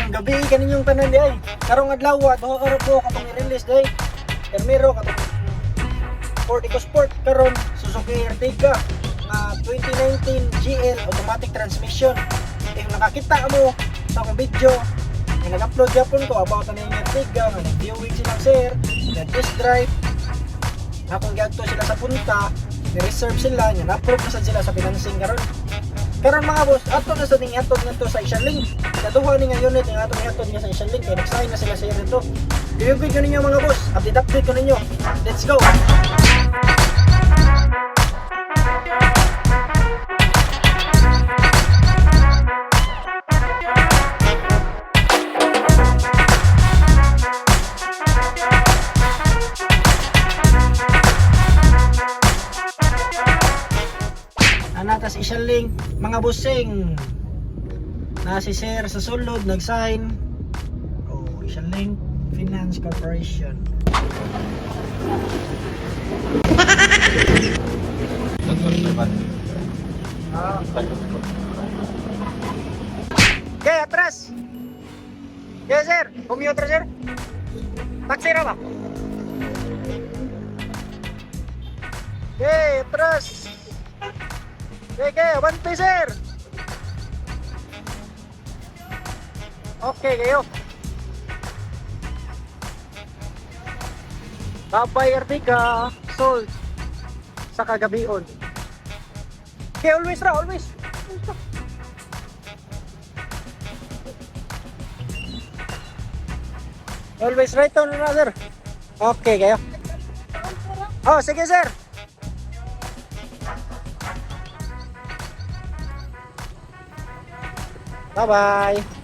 gabi kaninyong tanan di ay. Karong adlaw duha ka ra po katong i-release day. Permero katong Ford EcoSport karon Suzuki Ertiga na 2019 GL automatic transmission. If nakakita mo sa akong video na nag-upload yapon ko about na yung Ertiga, nga nag-viewing silang sir, nag-test drive, akong giadto sila sa punta, ni-reserve sila, na-approve na sad sila sa financing karon mga boss, ato na sa ning atod ngadto sa isang link. Kaduha ni nga unit nga atong atod nga sa isang link kay nag-sign na sila sa dito. I-update ko ninyo mga boss, update ko ninyo. Let's go. Natas isang link mga bossing na si sir sa sulod nag-sign isang link Finance Corporation. Okay, atras. Okay sir, commuter sir. Taxi na ba? Okay, atras. Sige, 1 piece sir. Okay kayo. Babay Ertiga sold sa kagabion. Okay, always ra, always. Always right on na sir. Okay kayo. Oh, sige sir. Bye-bye.